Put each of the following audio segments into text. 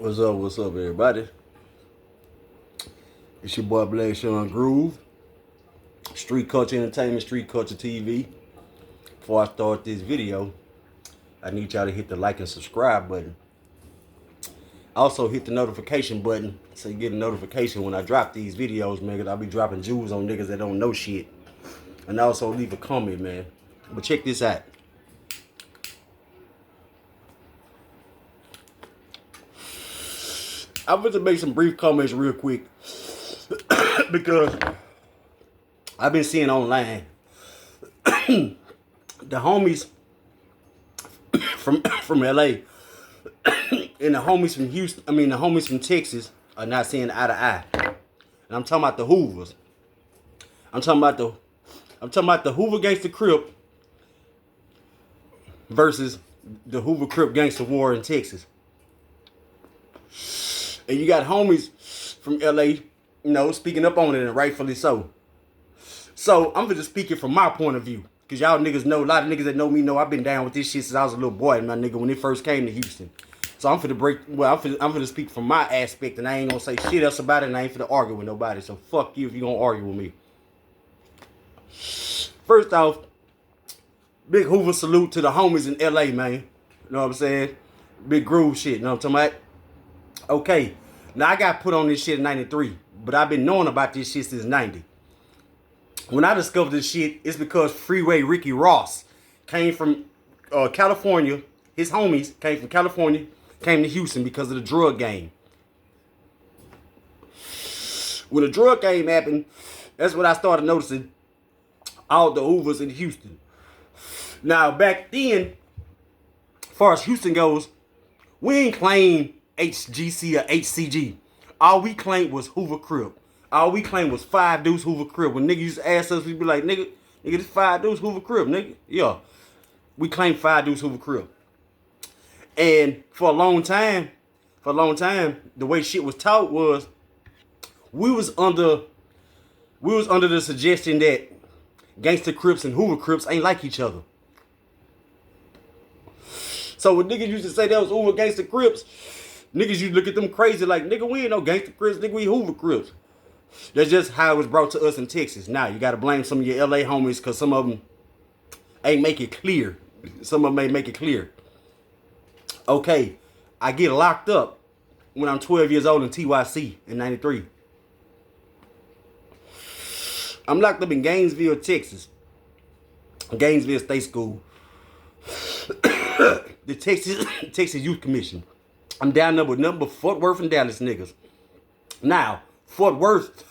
What's up, everybody? It's your boy Black Sean Groove, Street Culture Entertainment, Street Culture TV. Before I start this video, I need y'all to hit the like and subscribe button. Also hit the notification button so you get a notification when I drop these videos, man, because I'll be dropping jewels on niggas that don't know shit. And also leave a comment, man. But check this out. I'm going to make some brief comments real quick because I've been seeing online the homies from LA and the homies from Houston, the homies from Texas are not seeing eye to eye. And I'm talking about the Hoovers. I'm talking about the Hoover Gangster Crip versus the Hoover Crip Gangster War in Texas. And you got homies from LA, speaking up on it, and rightfully so. So I'm just speaking from my point of view. Because y'all niggas know, a lot of niggas that know me know I've been down with this shit since I was a little boy, my nigga, when it first came to Houston. So I'm finna speak from my aspect, and I ain't gonna say shit else about it, and I ain't finna argue with nobody. So fuck you if you gonna argue with me. First off, big Hoover salute to the homies in LA, man. You know what I'm saying? Big groove shit, you know what I'm talking about? Okay, now I got put on this shit in 93, but I've been knowing about this shit since 90. When I discovered this shit, it's because Freeway Ricky Ross came from California. His homies came from California, came to Houston because of the drug game. When the drug game happened, that's when I started noticing all the Hoovers in Houston. Now, back then, as far as Houston goes, we ain't claim HGC or HCG. All we claimed was Hoover Crip. All we claimed was 5 Deuce Hoover Crip. When niggas used to ask us, we'd be like, nigga, this 5 Deuce Hoover Crip, nigga. Yeah. We claimed 5 Deuce Hoover Crip. And for a long time, the way shit was taught was we was under the suggestion that Gangster Crips and Hoover Crips ain't like each other. So when niggas used to say that was Hoover Gangster Crips, niggas used to look at them crazy like, nigga, we ain't no Gangster Crips, nigga, we Hoover Crips. That's just how it was brought to us in Texas. Now, you got to blame some of your LA homies because some of them ain't make it clear. Some of them ain't make it clear. Okay, I get locked up when I'm 12 years old in TYC in 93. I'm locked up in Gainesville, Texas. Gainesville State School. The Texas Youth Commission. I'm down there with nothing but Fort Worth and Dallas niggas. Now, Fort Worth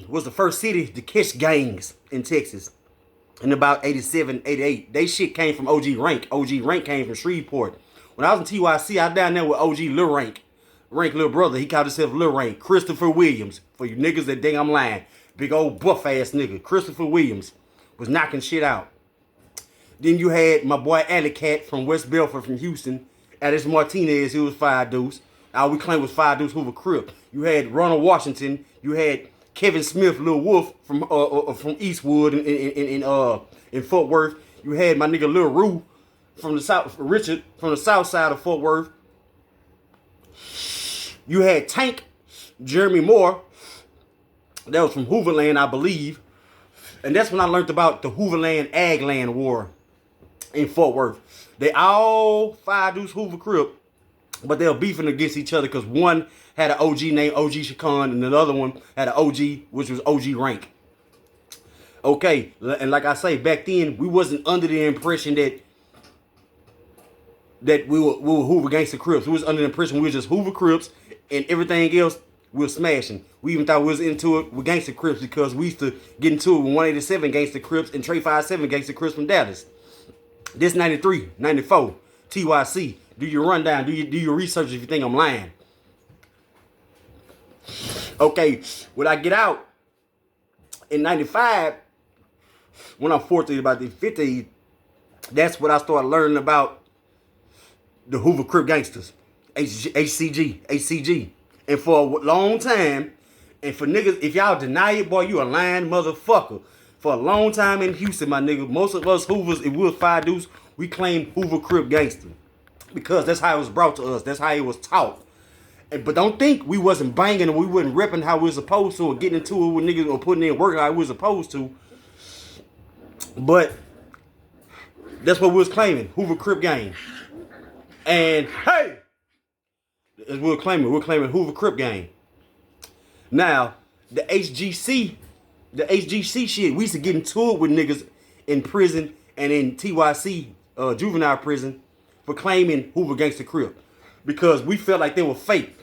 was the first city to catch gangs in Texas in about 87, 88. They shit came from OG Rank. OG Rank came from Shreveport. When I was in TYC, I down there with OG Lil Rank. Rank little brother, he called himself Lil Rank. Christopher Williams. For you niggas that think I'm lying. Big old buff ass nigga. Christopher Williams was knocking shit out. Then you had my boy Alley Cat from West Belford from Houston. Alice Martinez, he was 5 Deuce. All we claimed was 5 Deuce Hoover Crip. You had Ronald Washington. You had Kevin Smith, Lil Wolf from Eastwood in Fort Worth. You had my nigga Lil Rue from the South, Richard from the South side of Fort Worth. You had Tank, Jeremy Moore. That was from Hooverland, I believe. And that's when I learned about the Hooverland Ag Land War in Fort Worth. They all 5 Deuce Hoover Crip, but they were beefing against each other because one had an OG named OG Shakan and the other one had an OG, which was OG Rank. Okay, and like I say, back then, we wasn't under the impression that we were Hoover Gangster Crips. We was under the impression we were just Hoover Crips and everything else we were smashing. We even thought we was into it with Gangster Crips because we used to get into it with 187 Gangster Crips and Trey 57 Gangster Crips from Dallas. This 93, 94, TYC. Do your rundown, do your research if you think I'm lying. Okay, when I get out in 95, when I'm 14, about the 50, that's when I started learning about the Hoover Crip Gangsters, HCG. And for a long time, and for niggas, if y'all deny it, boy, you a lying motherfucker. For a long time in Houston, my nigga, most of us Hoovers, if we was 5 Deuce, we claimed Hoover Crip Gangster. because that's how it was brought to us. That's how it was taught. But don't think we wasn't banging and we wasn't ripping how we was supposed to or getting into it with niggas or putting in work how we was supposed to. But that's what we was claiming. Hoover Crip gang. And hey! As we're claiming Hoover Crip gang. Now, the HGC shit, we used to get into it with niggas in prison and in TYC, juvenile prison, for claiming Hoover Gangster Crip. Because we felt like they were fake.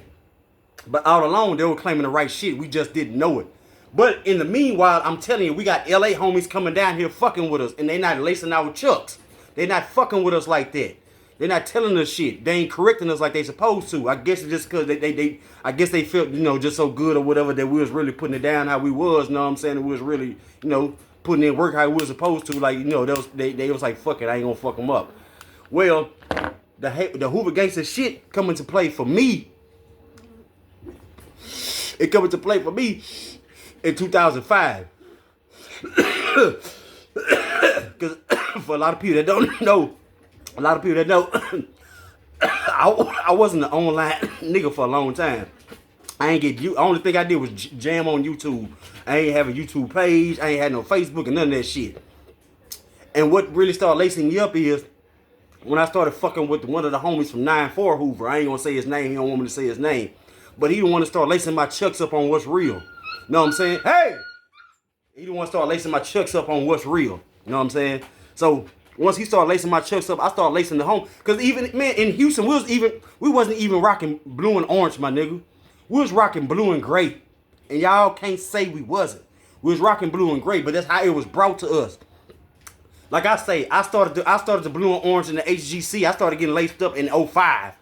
But all along, they were claiming the right shit. We just didn't know it. But in the meanwhile, I'm telling you, we got LA homies coming down here fucking with us. And they not lacing our chucks. They not fucking with us like that. They're not telling us shit. They ain't correcting us like they supposed to. I guess it's just because I guess they felt, just so good or whatever that we was really putting it down how we was, you know what I'm saying? We was really, putting in work how we was supposed to. Like, they was like, fuck it, I ain't gonna fuck them up. Well, the Hoover Gangster shit come into play for me. It come into play for me in 2005. Because for a lot of people that don't know, I wasn't an online nigga for a long time. Only thing I did was jam on YouTube. I ain't have a YouTube page. I ain't had no Facebook and none of that shit. And what really started lacing me up is when I started fucking with one of the homies from 9-4 Hoover. I ain't gonna say his name. He don't want me to say his name. But he didn't want to start lacing my chucks up on what's real. Know what I'm saying? Hey! He didn't want to start lacing my chucks up on what's real. You know what I'm saying? So once he started lacing my chucks up, I started lacing the home. Cause even, man, in Houston, we wasn't even rocking blue and orange, my nigga. We was rocking blue and gray. And y'all can't say we wasn't. We was rocking blue and gray, but that's how it was brought to us. Like I say, I started the blue and orange in the HGC. I started getting laced up in 05.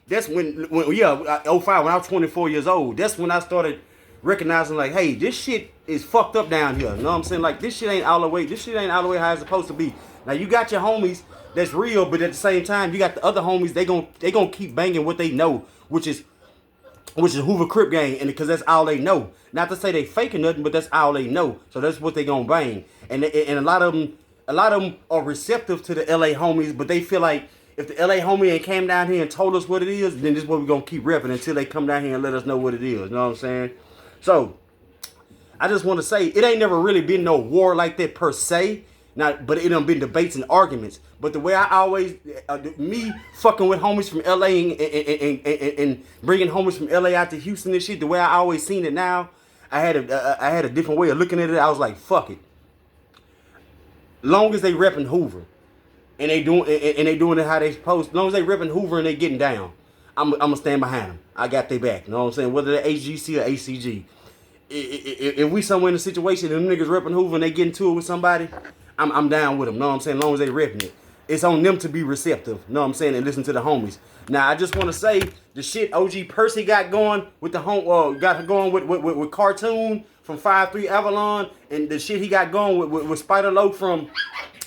That's when 05, when I was 24 years old. That's when I started recognizing, like, hey, this shit is fucked up down here. You know what I'm saying? Like, this shit ain't all the way how it's supposed to be. Now, you got your homies that's real, but at the same time, you got the other homies, they gonna keep banging what they know, which is Hoover Crip gang, and because that's all they know. Not to say they faking nothing, but that's all they know. So that's what they gonna bang. And a lot of them are receptive to the LA homies, but they feel like if the LA homie ain't came down here and told us what it is, then this is what we're gonna keep repping until they come down here and let us know what it is. You know what I'm saying? So I just want to say it ain't never really been no war like that per se. But it done been debates and arguments. But the way I always, me fucking with homies from LA and bringing homies from LA out to Houston and shit, the way I always seen it now, I had a different way of looking at it. I was like, fuck it. Long as they repping Hoover and they doing it how they supposed, long as they repping Hoover and they getting down, I'm gonna stand behind them. I got their back. You know what I'm saying? Whether they're HGC or ACG. If we somewhere in a situation and them niggas repping Hoover and they get into it with somebody, I'm down with them, know what I'm saying? As long as they repping it. It's on them to be receptive, know what I'm saying, and listen to the homies. Now, I just want to say, the shit OG Percy got going with the with Cartoon from 5-3 Avalon, and the shit he got going with Spider Loc from,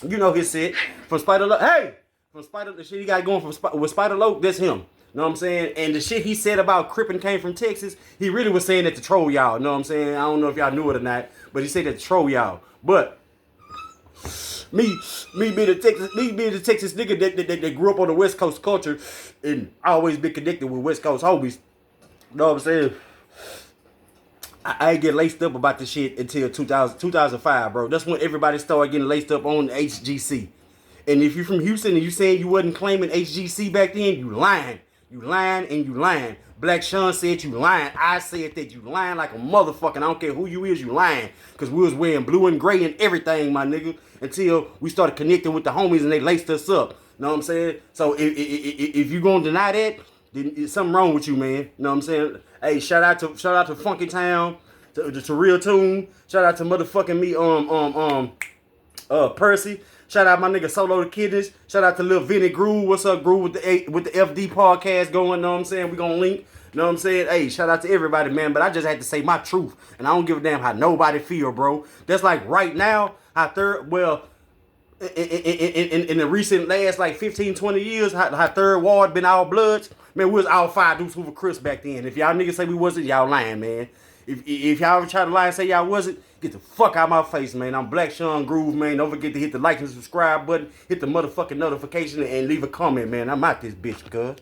his shit, from Spider Loc. Hey! The shit he got going with Spider Loc, that's him. Know what I'm saying? And the shit he said about Crippin' came from Texas, he really was saying that to troll y'all, know what I'm saying? I don't know if y'all knew it or not, but he said that to troll y'all. But me being a Texas nigga that grew up on the West Coast culture and always been connected with West Coast homies, know what I'm saying? I ain't get laced up about this shit until 2005, bro. That's when everybody started getting laced up on the HGC. And if you're from Houston and you saying you wasn't claiming HGC back then, you lying. You lying and you lying. Black Sean said you lying. I said that you lying like a motherfucker. I don't care who you is, you lying. Because we was wearing blue and gray and everything, my nigga. Until we started connecting with the homies and they laced us up. Know what I'm saying? So if you gonna deny that, then there's something wrong with you, man. Know what I'm saying? Hey, shout out to Funky Town, to Real Tune. Shout out to motherfucking me, Percy. Shout out my nigga Solo the Kidneys. Shout out to Lil Vinny Groove. What's up, Groove, with the FD podcast going, know what I'm saying? We gonna link, know what I'm saying? Hey, shout out to everybody, man. But I just had to say my truth. And I don't give a damn how nobody feel, bro. That's like right now, in the recent last like 15, 20 years, how Third Ward been all bloods. Man, we was all 5 Deuce Hoover Crips back then. If y'all niggas say we wasn't, y'all lying, man. If y'all ever try to lie and say y'all wasn't, Get the fuck out of my face, man. I'm Black Sean Groove, man. Don't forget to hit the like and subscribe button. Hit the motherfucking notification and leave a comment, man. I'm out this bitch, cuz.